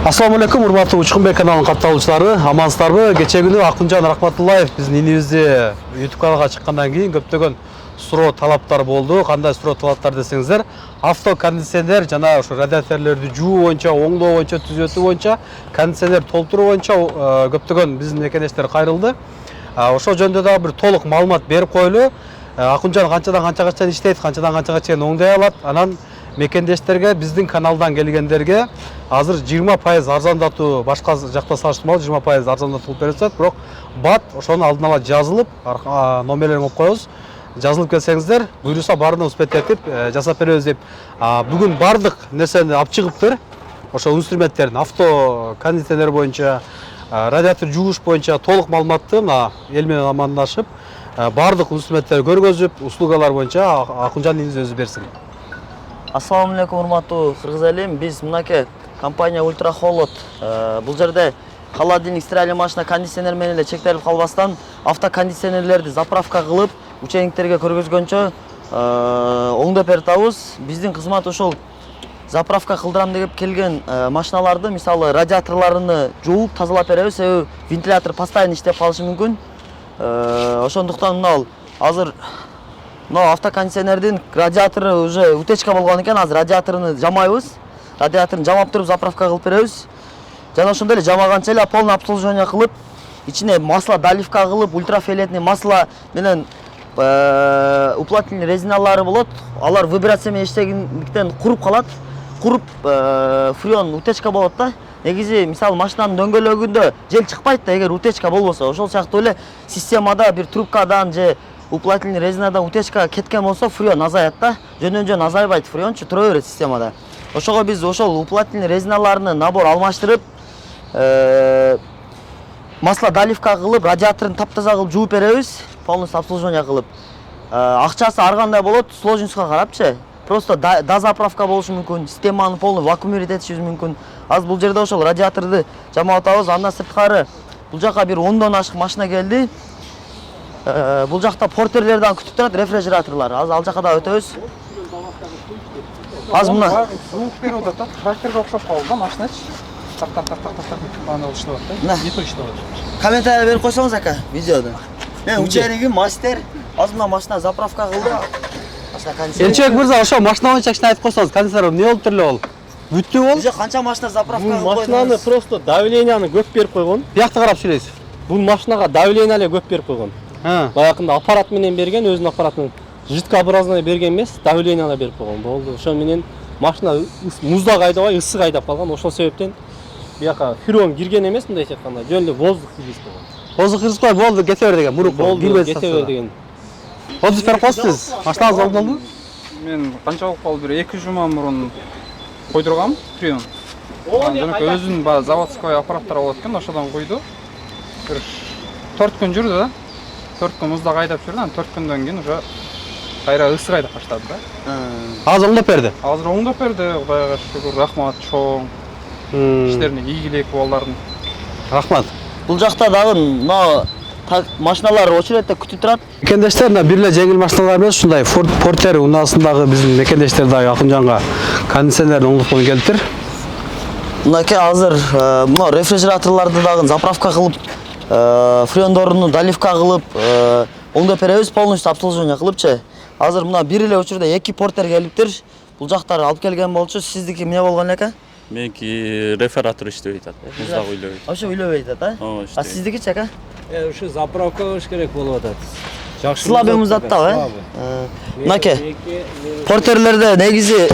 Assalamu alaikum, урматтуу Учкунбек каналынын катталуучулары, амансыздарбы? Кечээ күнү Акунжан Рахматуллаев биздин инибизди YouTube каналга чыккандан кийин көптөгөн суроо талаптар болду. Кандай суроо талаптар десеңиздер, авто кондиционер жана ошо радиаторлорду жуу боюнча, оңдоо боюнча, түзөтүү боюнча, кондиционер толтуруу боюнча көптөгөн биздин мекендештер кайрылды. Ошол жөнүндө дагы бир толук маалымат берип коелу. Акунжан канчадан канчага иштейт, канчадан канчага чейин оңдой алат. Анан мекендештерге, биздин каналдан келгендерге азыр 20% арзандатуу, башка жакта салыштырмалуу 20% арзандатуу берилет. Бирок бат ошону алдын ала жазылып, номерлерин коюп коебуз. Жазылып келсеңиздер, буйруса баарын успеттетип жасап беребиз деп. Бүгүн бардык нерсени алып чыгыптыр. Ошо инструменттерин, авто кондиционер боюнча, радиатор жууш боюнча толук маалыматты эл менен амандашып, бардык инструменттерди көргөзүп, услугалар боюнча Акунжан өзү берсин. Ассаламу алейкум, урматтуу кыргыз элим. Биз мынакей компания Ультра Холод. Бул жерде холодильник, стиральный машина, кондиционер менен эле чектелип калбастан автокондиционерлерди заправка кылып, учениктерге көргөзгөнчө оңдоп беребиз. Биздин кызмат ошол заправка кылдырам деп келген машиналарды, мисалы радиаторлорун жууп, тазалап беребиз. Себеби вентилятор постоянно иштеп калышы мүмкүн. Ошондуктан азыр автокондиционердин радиатору уже утечка болгон экен, азыр радиаторун жамайбыз. Радиаторун жамап туруп заправка кылып беребиз. Жана ошондой эле жамаганча эле полный обслуживание кылып, ичине масло доливка кылып, ультрафиолетный масло менен уплотнительный резиналары болот. Алар вибрация менен иштегендиктен куруп калат. Куруп фреон утечка болот да. Негизи мисалы машинанын дөңгөлөгүндө жел чыкпайт да, эгер утечка болбосо. Ошол сыяктуу эле системада бир трубкадан же уплотнительный резинадан утечка кеткен болсо фреон азаят да. Жөн азайбайт, фреончу тура берет системада. Ошого биз ошол уплотнительный резиналарын набор алмаштырып, масло доливка кылып, радиаторун таптаза кылып жууп беребиз, полностью обслуживание кылып. Акчасы ар кандай болот, сложностька карапчы. Просто дозаправка болушу мүмкүн, системаны полный вакуумировать этишибиз мүмкүн. Азыр бул жерде ошол радиаторду жамап атабыз. Андан сырткары бул жака бир 10дон ашык машина келди. Бул жакта портерлерден күтүп турат, рефрижераторлор. Азыр ал жака да өтөбүз. Азыр мына звук берип атат, тракторго окшоп калды да машиначы. Так аны иштеп атат да. Не то иштеп атат. Комментарий берип койсоңуз ака видеодо. Мен ученигим мастер. Азыр мына машина заправка кылды. Элчек мырза, ошо машина боюнча кичине айтып койсоңуз, кондиционер эмне болуп тур эле ол? Бүттү бол? Уже канча машина заправка кылып койдуңуз? Машинаны просто давленияны көп берип койгон. Биякта карап сүйлөйсүз. Бул машинага давление эле көп берип койгон. Баягында аппарат менен берген, өзүнүн аппаратын жидкообразный берген эмес, давление эле берип койгон. Болду. Ошо менен машина муздак айдабай, ысык айдап калган. Ошол себептен бияка фреон кирген эмес, мындай айтканда, жөн эле воздух киргиз койгон. Воздух киргиз коюп болду, кете бер деген, мурук болду, кете бер деген. Отуз берип коесуз. Машинаңыз болду? Мен канча болуп калды, бир 2 жума мурун койдургам фреон. Өзүнүн баягы заводской аппараттар болот экен, ошодон койду. Бир 4 күн жүрдү да. 4 күн муздак айдап жүрдү, анан 4 күндөн кийин уже кайра ысык айдап баштады да. Азыр оңдоп берди. Азыр оңдоп берди, Кудайга шүгүр, рахмат, чоң. Иштерине ийгилик болдардын. Рахмат. Бул жакта дагы мына машиналар очередде күтүп турат. Мекендештер бир эле жеңил машиналар эмес, ушундай Ford Porter унаасындагы биздин мекендештер дагы Акунжанга кондиционерин оңдоп келиптир. Мынакей азыр мына рефрижераторлорду дагы заправка кылып, фреондорун доливка кылып, оңдоп беребиз, полностью обслуживание кылыпчы. Азыр мына бир эле учурда 2 портер келиптир. Бул жактар алып келген болчу. Сиздики эмне болгон экен? Меники рефератор иштебей атат. Муздак үйлөбөйт. Ошо үйлөбөй атат, а? Сиздикичи ака? Ушу заправка болуш керек болуп атат. Жакшы. Слабый муздаттабы, Мынакей портерлерде негизи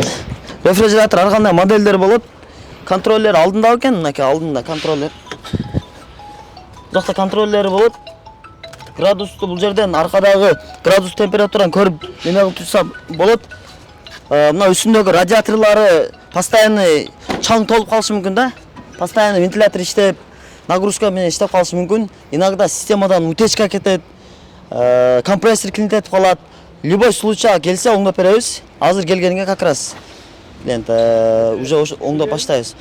рефрижератор ар кандай модельдер болот. Контроллер алдында экен, мынакей алдында контроллер. Жакта контроллери болот. Градусту бул жерден аркадагы градус температураны көрүп, неме кылып турса болот. Мына үстүндөгү радиаторлары постоянно чаң толуп калышы мүмкүн да. Постоянно вентилятор иштеп, нагрузка менен иштеп калышы мүмкүн. Иногда системадан утечка кетет, компрессор кинтетип калат. Любой случай келсе оңдоп беребиз. Азыр келгенге как раз уже оңдоп баштайбыз.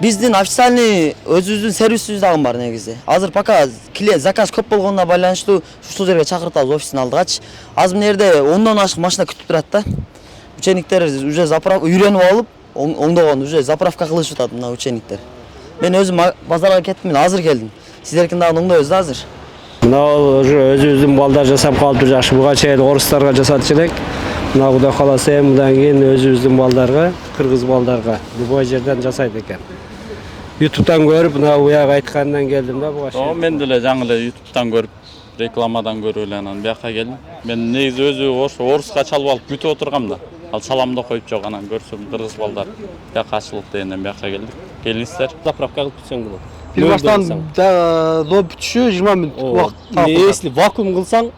Биздин официальный өзүбүздүн сервисибиз дагы бар негизи. Азыр пока клиент заказ көп болгонуна байланыштуу ушул жерге чакыртабыз офистин алдыгачы. Азыр мына жерде 10дон ашык машина күтүп турат да. Учениктер уже заправка үйрөнүп алып, оңдогон уже заправка кылышып атат мына учениктер. Мен өзім базарға кеттім, мен азыр келдім. Сіздеркін дагы оңдойбуз да азыр. Мына уже өзүбүздүн балдар жасап калыптыр жакшы. Буга чейин орустарга жасатчу элек. Мына Кудай кааласа мындан кийин өзүбүздүн балдарга, кыргыз балдарга любой жерден жасайт экен. YouTube'дан көрүп, мына уяга айткандан келдим да буга. Мен деле жаңы эле YouTube'дан көрүп, рекламадан көрүп эле анан бияка келдим. Мен негизи өзү оруска чалып алып күтүп отургам да. Ал саламда коюп жок, анан көрсөм кыргыз балдар бияка ачылып дегенден бияка келдик. Келиңиздер. Заправка кылып күтсөң болот. Бир баштан до бүтүшү 20 мүнөт убакыт. Если вакуум кылсаң,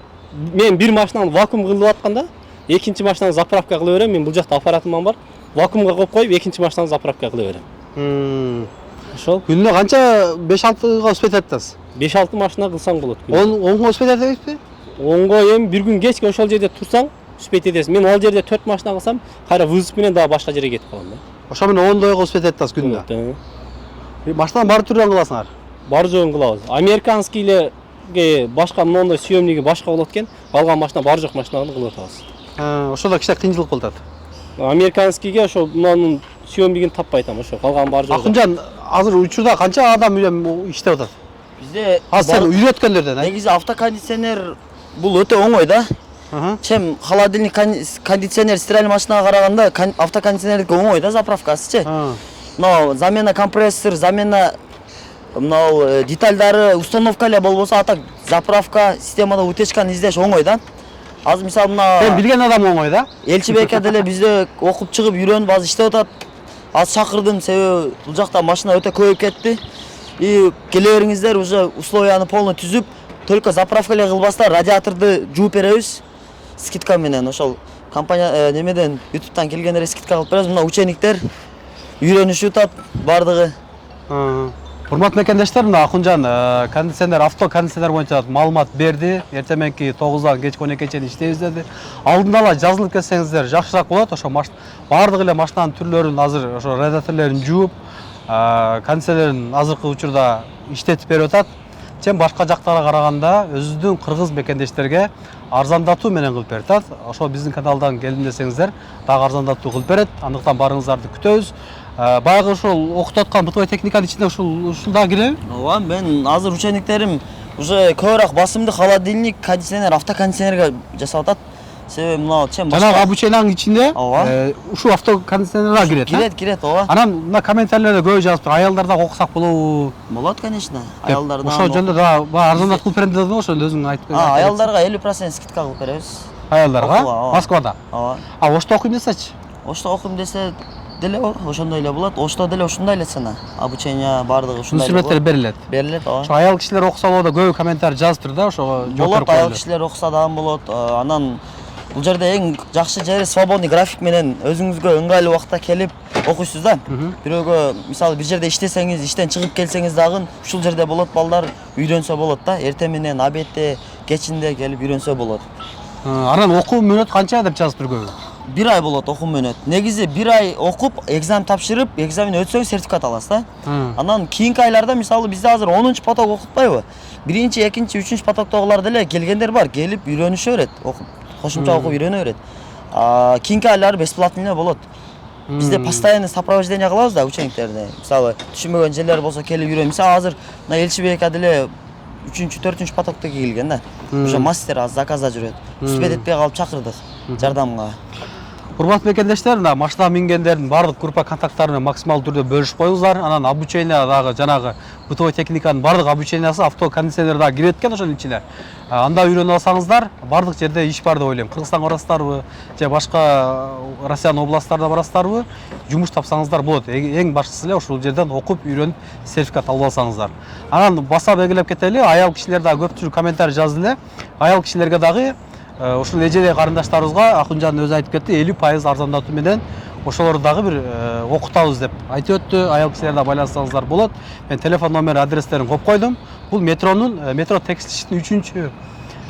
мен бир машинаны вакуум кылып атканда, экинчи машинаны заправка кыла берем. Мен бул жакта аппаратым бар. Вакуумга коюп коюп, экинчи машинаны заправка кыла берем. Ошол. Күнүнө канча 5-6га успеть этасыз? 5-6 машина кылсаң болот. 10 успеть этесизби? Онго эми бир күн кечке ошол жерде турсаң, успеть этесиң. Мен ал жерде 4 машина кылсам, кайра вызов менен дагы башка жерге кетип калам да. Ошо менен 10 дойго успеть этасыз күнүнө. Машинаны бар түрүнөн кыласыңар? Бар жоон кылабыз. Американскийлерге башка мондой съемниги башка болот экен, калган машина бар жок машинаны кылып атабыз. Ошондо кичине кыйынчылык болуп атат. Американскийге ошо мунун съемнигин таппай атам, ошо калган бар жок. Акынжан, азыр учурда канча адам иштеп атат? Бизде Азыр сен үйрөткөндөрдөн, негизи автокондиционер бул өтө оңой да. Чем холодильник, кондиционер, стиральный машинага караганда автокондиционердики оңой да заправкасычы. Но замена компрессор, замена мынау детальдары, установка эле болбосо, а так заправка, системада утечканы издеш оңой да. Азыр мисалы мына Сен билген адам оңой да? Элчибек деле бизде окуп чыгып үйрөнүп азыр иштеп атат. Аз чакырдым, себеби бул жакта машина өтө көбөйүп кетти. И келе бериңиздер, уже условияны полный түзүп, только заправка эле кылбастан радиаторду жууп беребиз. Скидка менен ошол компания немеден YouTube'дан келгендер скидка кылып беребиз. Мына учениктер үйрөнүшүп атат бардыгы. Урматтуу мекендештер, мына Акынжан кондиционер, авто кондиционер боюнча маалымат берди. Эртең мененки 9-дан кечки 12-ге чейин иштейбиз деди. Алдын ала жазылып кетсеңиздер жакшыраак болот. Ошо бардык эле машинанын түрлөрүн азыр ошо радиаторлорун жууп, кондиционерин азыркы учурда иштетип берип атат. Чем башка жактарга караганда өзүбүздүн кыргыз мекендештерге арзандатуу менен кылып берип атат. Ошо биздин каналдан келдим десеңиздер, дагы арзандатуу кылып берет. Андыктан барыңыздарды күтөбүз. Баягы ошол окутуп аткан бытовой техниканын ичинде ушул дагы киреби? Ооба, мен азыр учениктерим уже көбүрөөк басымды холодильник, кондиционер, автокондиционерге жасап атат. Себеби мына чем башка жанагы обучениянын ичинде ушул авто кондиционерга кирет. Кирет, ооба. Анан мына комментарийлерде көп жазыптыр. Аялдарда окусак болобу? Болот, конечно. Аялдардан. Ошол жөнүндө да арзандатып кылып берем дедиң, ошондо өзүң айтып. Аялдарга 50% скидка кылып беребиз. Аялдарга? Москвада. Ооба. Ошто окуйм десечи? Ошто окуйм десе деле ошондой эле болот. Ошто деле ушундай эле цена. Обучение бардыгы ушундай эле. Инструменттер берилет. Берилет, ооба. Ошо аял кишилер окуса болот, көп комментарий жазыптыр да, ошого жооп берип болот. Аял кишилер окуса дагы болот. Анан бул жерде эң жакшы жери свободный график менен өзүңүзгө ыңгайлуу убакытта келип окуйсуз да. Бирөөгө мисалы бир жерде иштесеңиз, иштен чыгып келсеңиз дагы ушул жерде болот, балдар үйрөнсө болот да. Эртең менен, обедте, кечинде келип үйрөнсө болот. Анан окуу мөөнөт канча деп жазыптыр көбү? 1 ай болот окуу мөөнөт. Негизи 1 ай окуп, экзамен тапшырып, экзамен өтсөң сертификат аласыз да. Анан кийинки айларда мисалы бизде азыр 10-чы поток окутпайбы? 1-чи, 2-чи, 3-чү потоктогулар деле келгендер бар, келип үйрөнүшө берет, окуп, кошумча окуп үйрөнө берет. Кийинки айлары бесплатный эле болот. Бизде постоянный сопровождение кылабыз да учениктерди. Мисалы түшүнбөгөн жерлер болсо келип үйрөн. Мисалы азыр мына Элчибек деле 3-чү, 4-чү потоктогу келген да. Ошо мастер аз заказда жүрөт. Успеть этпей калып чакырдык жардамга. Урматтуу мекендештер, мына машина мингендердин бардык группа контакттарын максималдуу түрдө бөлүшүп коюңуздар. Анан обучение дагы жанагы бытовой техниканын бардык обучениясы авто кондиционер дагы кирет экен ошонун ичине. Анда үйрөнүп алсаңыздар, бардык жерде иш бар деп ойлойм. Кыргызстанга барасыздарбы, же башка Россиянын областтарына барасыздарбы, жумуш тапсаңыздар болот. Эң башкысы эле ушул жерден окуп, үйрөнүп, сертификат алып алсаңыздар. Анан баса белгилеп кетели, аял кишилер дагы көпчүлүк комментарий жазды эле. Аял кишилерге дагы ушул эжедеги карындаштарыбызга Акынжан өзү айтып кетти, 50% арзандатуу менен ошолорду дагы бир окутабыз деп айтып өттү. Аял кишилер да байлансаңыздар болот. Мен телефон номер, адрестерин коюп койдум. Бул метро текстилиштин 3-чү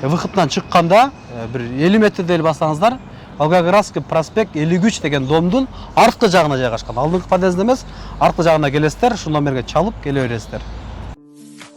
выходунан чыкканда бир 50 метрдей эле бассаңыздар, Волгоградский проспект 53 деген домдун арткы жагына жайгашкан. Алдыңкы подъездде эмес, арткы жагына келесиздер, ушул номерге чалып келе бересиздер.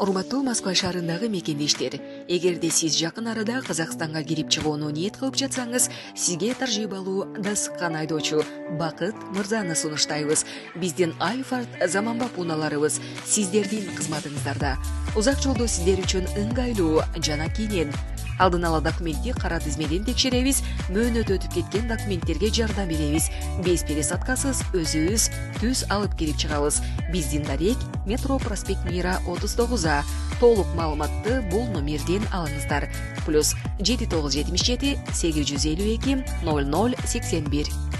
Урматтуу Москва шаарындагы мекендештер, эгерде сиз жакын арада Казакстанга кирип чыгууну ниет кылып жатсаңыз, сизге таржибалуу дасыккан айдоочу Бакыт Мырзаны сунуштайбыз. Биздин Альфард заманбап унааларыбыз сиздердин кызматыңыздарда. Узак жолдо сиздер үчүн ыңгайлуу жана кийинен. Алдын ала документти кара тизмеден текшеребиз, мөөнөт өтүп кеткен документтерге жардам беребиз. Без пересадкасыз өзүбүз түз алып келип чыгабыз. Биздин дарек Метро проспект Мира 39А. Толук маалыматты бул номерден алыңыздар. +7977 852 0081.